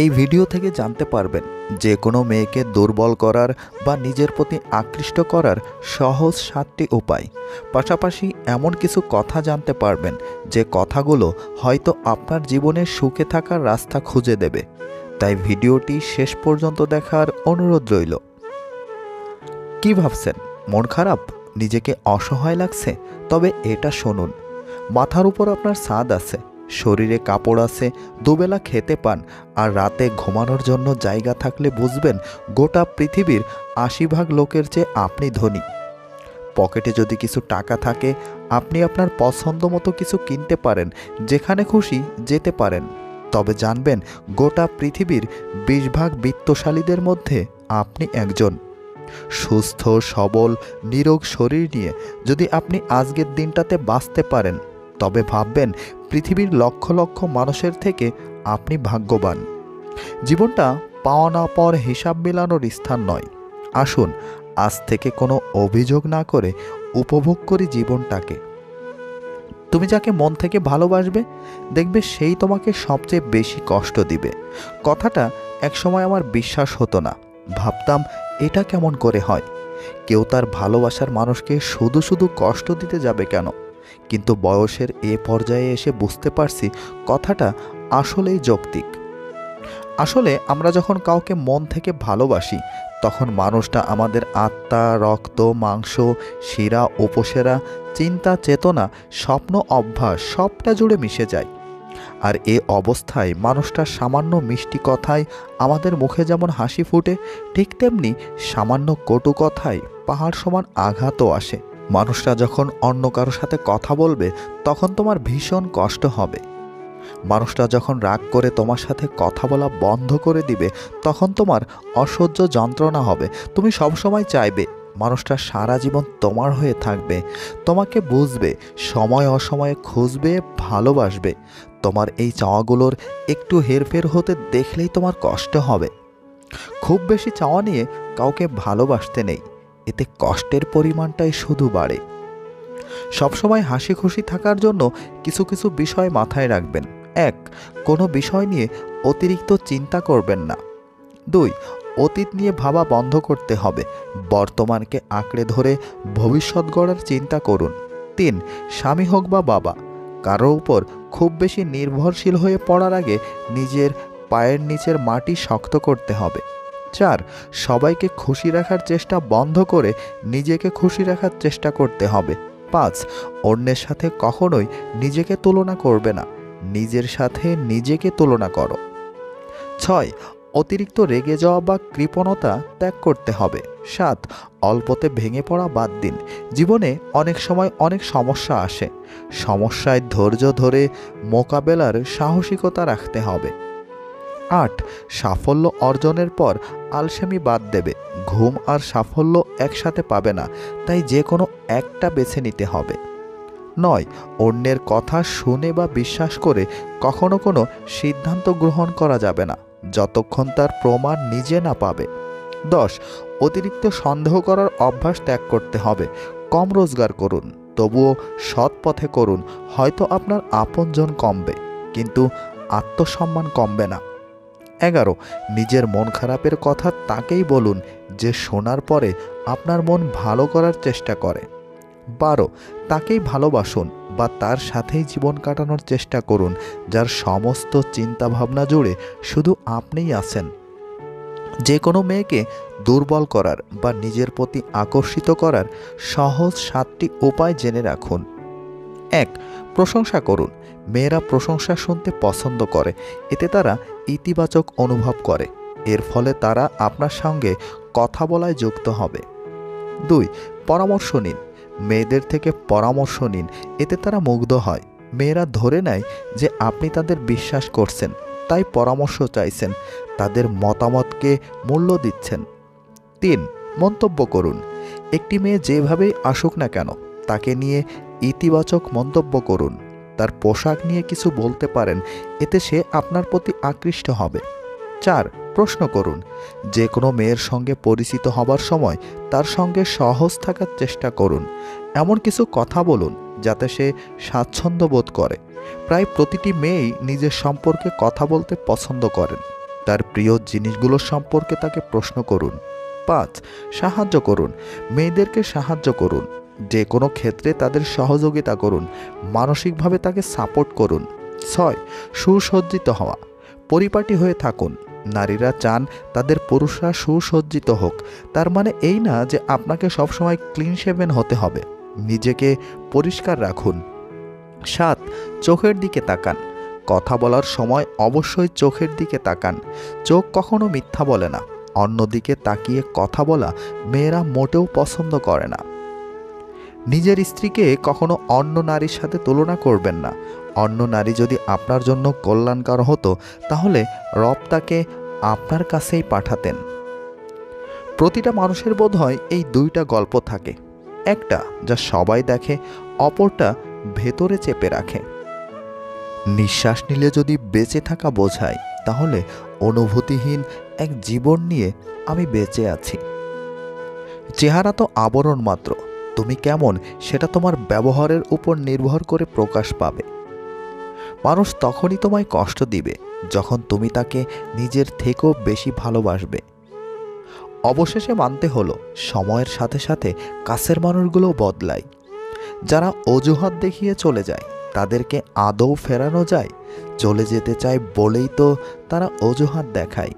এই ভিডিও থেকে জানতে পারবেন যে কোনো মেয়েকে দুর্বল করার বা নিজের প্রতি আকৃষ্ট করার সহজ 7টি উপায়। পাশাপাশি এমন কিছু কথা জানতে পারবেন যে কথাগুলো হয়তো আপনার জীবনে সুখে থাকার রাস্তা খুঁজে দেবে। তাই ভিডিওটি শেষ পর্যন্ত দেখার অনুরোধ রইল। কি ভাবছেন? মন খারাপ? নিজেকে অসহায় লাগছে? তবে এটা শুনুন, মাথার উপর আপনার ছাদ আছে, শরীরে কাপড় আছে, দুবেলা খেতে পান, আর রাতে ঘুমানোর জন্য জায়গা থাকলে বুঝবেন গোটা পৃথিবীর 80 ভাগ লোকের চেয়ে আপনি ধনী। পকেটে যদি কিছু টাকা থাকে, আপনি আপনার পছন্দ মতো কিছু কিনতে পারেন, যেখানে খুশি যেতে পারেন। তবে জানবেন গোটা পৃথিবীর 20 ভাগ বিত্তশালীদের মধ্যে আপনি একজন। সুস্থ সবল নিরোগ শরীর নিয়ে যদি আপনি আজকের দিনটাতে বাঁচতে পারেন, তবে ভাববেন পৃথিবীর লক্ষ লক্ষ মানুষের থেকে আপনি ভাগ্যবান। জীবনটা পাওয়া না পাওয়ার হিসাব মেলানোর স্থান নয়। আসুন আজ থেকে কোনো অভিযোগ না করে উপভোগ করি জীবনটাকে। তুমি যাকে মন থেকে ভালোবাসবে, দেখবে সেই তোমাকে সবচেয়ে বেশি কষ্ট দিবে। কথাটা একসময় আমার বিশ্বাস হতো না। ভাবতাম এটা কেমন করে হয়? কেউ তার ভালোবাসার মানুষকে শুধু শুধু কষ্ট দিতে যাবে কেন? কিন্তু বয়সের এ পর্যায়ে এসে বুঝতে পারছি কথাটা আসলেই যৌক্তিক। আসলে আমরা যখন কাউকে মন থেকে ভালোবাসি, তখন মানুষটা আমাদের আত্মা, রক্ত, মাংস, শিরা, উপসেরা, চিন্তা, চেতনা, স্বপ্ন, অভ্যাস সবটা জুড়ে মিশে যায়। আর এ অবস্থায় মানুষটার সামান্য মিষ্টি কথায় আমাদের মুখে যেমন হাসি ফুটে, ঠিক তেমনি সামান্য কটু কথায় পাহাড় সমান আঘাতও আসে। মানুষটা যখন অন্য কারোর সাথে কথা বলবে, তখন তোমার ভীষণ কষ্ট হবে। মানুষটা যখন রাগ করে তোমার সাথে কথা বলা বন্ধ করে দিবে, তখন তোমার অসহ্য যন্ত্রণা হবে। তুমি সবসময় চাইবে মানুষটা সারা জীবন তোমার হয়ে থাকবে, তোমাকে বুঝবে, সময় অসময়ে খুঁজবে, ভালোবাসবে। তোমার এই চাওয়াগুলোর একটু হেরফের হতে দেখলেই তোমার কষ্ট হবে। খুব বেশি চাওয়া নিয়ে কাউকে ভালোবাসতে নেই, এতে কষ্টের পরিমাণটাই শুধু বাড়ে। সবসময় হাসি খুশি থাকার জন্য কিছু কিছু বিষয় মাথায় রাখবেন। 1. কোনো বিষয় নিয়ে অতিরিক্ত চিন্তা করবেন না। 2. অতীত নিয়ে ভাবা বন্ধ করতে হবে, বর্তমানকে আঁকড়ে ধরে ভবিষ্যৎ গড়ার চিন্তা করুন। 3. স্বামী হোক বা বাবা, কারো উপর খুব বেশি নির্ভরশীল হয়ে পড়ার আগে নিজের পায়ের নিচের মাটি শক্ত করতে হবে। 4. সবাইকে খুশি রাখার চেষ্টা বন্ধ করে নিজেকে খুশি রাখার চেষ্টা করতে হবে। 5. অন্যের সাথে কখনোই নিজেকে তুলনা করবে না, নিজের সাথে নিজেকে তুলনা করো। 6. অতিরিক্ত রেগে যাওয়া বা কৃপণতা ত্যাগ করতে হবে। 7. অল্পতে ভেঙে পড়া বাদ দিন। জীবনে অনেক সময় অনেক সমস্যা আসে, সমস্যায় ধৈর্য ধরে মোকাবেলার সাহসিকতা রাখতে হবে। 8. সাফল্য অর্জনের পর আলসেমি বাদ দেবে। ঘুম আর সাফল্য একসাথে পাবে না, তাই যে কোনো একটা বেছে নিতে হবে। 9. অন্যের কথা শুনে বা বিশ্বাস করে কখনো কোনো সিদ্ধান্ত গ্রহণ করা যাবে না, যতক্ষণ তার প্রমাণ নিজে না পাবে। 10. অতিরিক্ত সন্দেহ করার অভ্যাস ত্যাগ করতে হবে। কম রোজগার করুন, তবুও সৎ পথে করুন। হয়তো আপনার আপনজন কমবে, কিন্তু আত্মসম্মান কমবে না। 11. নিজের মন খারাপের কথা তাকেই বলুন যে শোনার পরে আপনার মন ভালো করার চেষ্টা করে। 12. তাকেই ভালোবাসুন বা তার সাথেই জীবন কাটানোর চেষ্টা করুন, যার সমস্ত চিন্তাভাবনা জুড়ে শুধু আপনিই আছেন। যে কোনো মেয়েকে দুর্বল করার বা নিজের প্রতি আকর্ষিত করার সহজ 7টি উপায় জেনে রাখুন। 1. প্রশংসা করুন। মেয়েরা প্রশংসা শুনতে পছন্দ করে, এতে তারা ইতিবাচক অনুভব করে। এর ফলে তারা আপনার সঙ্গে কথা বলায় যুক্ত হবে। 2. পরামর্শ নিন। মেয়েদের থেকে পরামর্শ নিন, এতে তারা মুগ্ধ হয়। মেয়েরা ধরে নেয় যে আপনি তাদের বিশ্বাস করছেন, তাই পরামর্শ চাইছেন, তাদের মতামতকে মূল্য দিচ্ছেন। 3. মন্তব্য করুন। একটি মেয়ে যেভাবেই আসুক না কেন, তাকে নিয়ে ইতিবাচক মন্তব্য করুন। তার পোশাক নিয়ে কিছু বলতে পারেন, এতে সে আপনার প্রতি আকৃষ্ট হবে। 4. প্রশ্ন করুন। যে কোনো মেয়ের সঙ্গে পরিচিত হবার সময় তার সঙ্গে সহজ থাকার চেষ্টা করুন। এমন কিছু কথা বলুন যাতে সে স্বাচ্ছন্দ্য বোধ করে। প্রায় প্রতিটি মেয়েই নিজের সম্পর্কে কথা বলতে পছন্দ করেন। তার প্রিয় জিনিসগুলো সম্পর্কে তাকে প্রশ্ন করুন। 5. সাহায্য করুন। মেয়েদেরকে সাহায্য করুন, যে কোনো ক্ষেত্রে তাদের সহযোগিতা করুন, মানসিকভাবে তাকে সাপোর্ট করুন। 6. সুসজ্জিত হওয়া। পরিপাটি হয়ে থাকুন। নারীরা চান তাদের পুরুষরা সুসজ্জিত হোক। তার মানে এই না যে আপনাকে সবসময় ক্লিন শেভেন হতে হবে। নিজেকে পরিষ্কার রাখুন। 7. চোখের দিকে তাকান। কথা বলার সময় অবশ্যই চোখের দিকে তাকান। চোখ কখনো মিথ্যা বলে না। অন্যদিকে তাকিয়ে কথা বলা মেয়েরা মোটেও পছন্দ করে না। নিজের স্ত্রীকে কখনো অন্য নারীর সাথে তুলনা করবেন না। অন্য নারী যদি আপনার জন্য কল্যাণকর হতো তাহলে রব তাকে আপনার কাছেই পাঠাতেন। প্রতিটা মানুষের বোধহয় এই দুইটা গল্প থাকে, একটা যা সবাই দেখে, অপরটা ভেতরে চেপে রাখে। নিঃশ্বাস নিলে যদি বেঁচে থাকা বোঝায়, তাহলে অনুভূতিহীন এক জীবন নিয়ে আমি বেঁচে আছি। চেহারা তো আবরণ মাত্র। তুমি কেমন সেটা তোমার ব্যবহারের উপর নির্ভর করে প্রকাশ পাবে। মানুষ তখনই তোমায় কষ্ট দিবে যখন তুমি তাকে নিজের থেকেও বেশি ভালোবাসবে। অবশেষে মানতে হলো, সময়ের সাথে সাথে কাছের মানুষগুলোও বদলায়। যারা অজুহাত দেখিয়ে চলে যায় তাদেরকে আদৌ ফেরানো যায়? চলে যেতে চায় বলেই তো তারা অজুহাত দেখায়।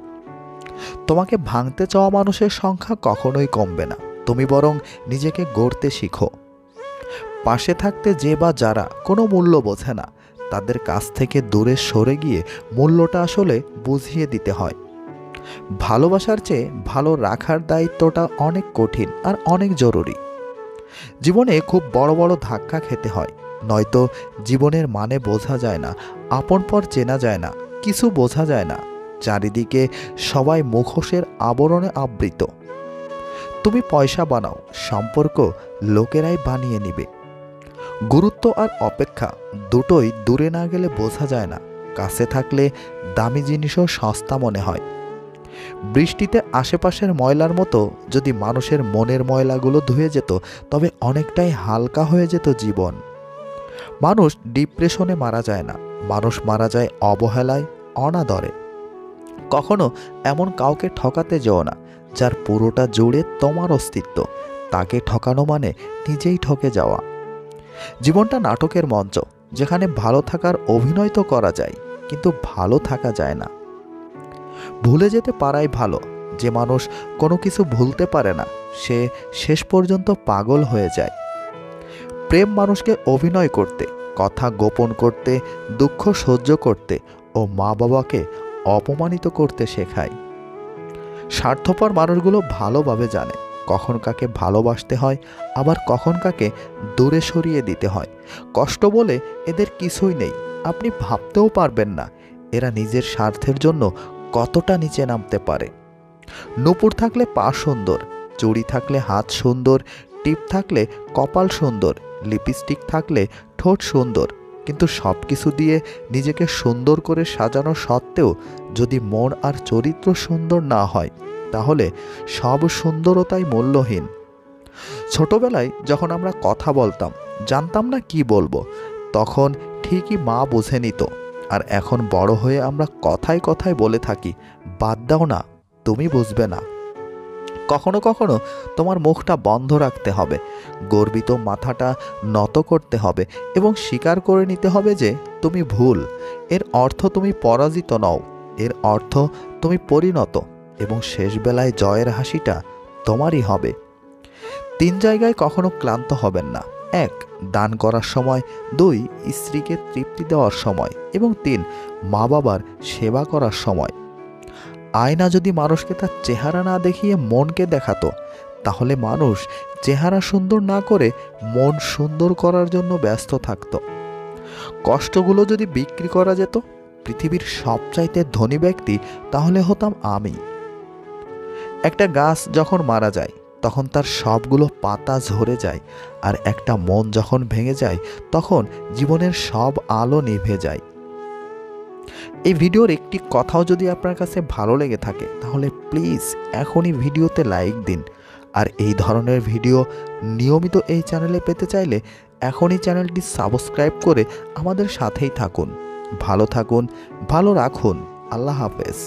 তোমাকে ভাঙতে চাওয়া মানুষের সংখ্যা কখনোই কমবে না। তুমি বরং নিজেকে গড়তে শিখো। পাশে থাকতে যে বা যারা কোনো মূল্য বোঝে না, তাদের কাছ থেকে দূরে সরে গিয়ে মূল্যটা আসলে বুঝিয়ে দিতে হয়। ভালোবাসার চেয়ে ভালো রাখার দায়িত্বটা অনেক কঠিন আর অনেক জরুরি। জীবনে খুব বড় বড় ধাক্কা খেতে হয়, নয়তো জীবনের মানে বোঝা যায় না, আপন পর চেনা যায় না, কিছু বোঝা যায় না। চারিদিকে সবাই মুখোশের আবরণে আবৃত। তুমি পয়সা বানাও, সম্পর্ক লোকেরাই বানিয়ে নিবে। গুরুত্ব আর অপেক্ষা দুটোই দূরে না গেলে বোঝা যায় না। কাছে থাকলে দামি জিনিসও সস্তা মনে হয়। বৃষ্টিতে আশেপাশের ময়লার মতো যদি মানুষের মনের ময়লাগুলো ধুয়ে যেত, তবে অনেকটাই হালকা হয়ে যেত জীবন। মানুষ ডিপ্রেশনে মারা যায় না, মানুষ মারা যায় অবহেলায়, অনাদরে। কখনো এমন কাউকে ঠকাতে যেও না যার পুরোটা জুড়ে তোমার অস্তিত্ব। তাকে ঠকানো মানে নিজেই ঠকে যাওয়া। জীবনটা নাটকের মঞ্চ, যেখানে ভালো থাকার অভিনয় তো করা যায়, কিন্তু ভালো থাকা যায় না। ভুলে যেতে পারাই ভালো। যে মানুষ কোনো কিছু ভুলতে পারে না, সে শেষ পর্যন্ত পাগল হয়ে যায়। প্রেম মানুষকে অভিনয় করতে, কথা গোপন করতে, দুঃখ সহ্য করতে ও মা বাবাকে অপমানিত করতে শেখায়। স্বার্থপর মানুষগুলো ভালোভাবে জানে কখন কাকে ভালোবাসতে হয়, আবার কখন কাকে দূরে সরিয়ে দিতে হয়। কষ্ট বলে এদের কিছুই নেই, আপনি ভাবতেও পারবেন না এরা নিজের স্বার্থের জন্য কতটা নিচে নামতে পারে। নূপুর থাকলে পা সুন্দর, চুড়ি থাকলে হাত সুন্দর, টিপ থাকলে কপাল সুন্দর, লিপস্টিক থাকলে ঠোঁট সুন্দর, কিন্তু সব কিছু দিয়ে নিজেকে সুন্দর করে সাজানো সত্ত্বেও যদি মন আর চরিত্র সুন্দর না হয়, তাহলে সব সুন্দরতাই মূল্যহীন। ছোটবেলায় যখন আমরা কথা বলতাম, জানতাম না কি বলবো, তখন ঠিকই মা বুঝে নিত। আর এখন বড় হয়ে আমরা কথায় কথায় বলে থাকি, বাদ দাও না, তুমি বুঝবে না। কখনো কখনো তোমার মুখটা বন্ধ রাখতে হবে, গর্বিত মাথাটা নত করতে হবে এবং স্বীকার করে নিতে হবে যে তুমি ভুল। এর অর্থ তুমি পরাজিত নও, এর অর্থ তুমি পরিণত, এবং শেষ বেলায় জয়ের হাসিটা তোমারই হবে। 3 জায়গায় কখনো ক্লান্ত হবেন না। 1. দান করার সময়, 2. স্ত্রীকে তৃপ্তি দেওয়ার সময়, এবং 3. মা বাবার সেবা করার সময়। আয়না যদি মানুষকে তার চেহারা না দেখিয়ে মনকে দেখাতো, তাহলে মানুষ চেহারা সুন্দর না করে মন সুন্দর করার জন্য ব্যস্ত থাকত। কষ্টগুলো যদি বিক্রি করা যেত, পৃথিবীর সবচাইতে ধনী ব্যক্তি তাহলে হতাম আমি। একটা গাছ যখন মারা যায় তখন তার সবগুলো পাতা ঝরে যায়, আর একটা মন যখন ভেঙে যায় তখন জীবনের সব আলো নিভে যায়। এই ভিডিওর একটি কথাও যদি আপনার কাছে ভালো লেগে থাকে, তাহলে প্লিজ এখনই ভিডিওতে লাইক দিন। আর এই ধরনের ভিডিও নিয়মিত এই চ্যানেলে পেতে চাইলে এখনই চ্যানেলটি সাবস্ক্রাইব করে আমাদের সাথেই থাকুন। ভালো থাকুন, ভালো রাখুন। আল্লাহ হাফেজ।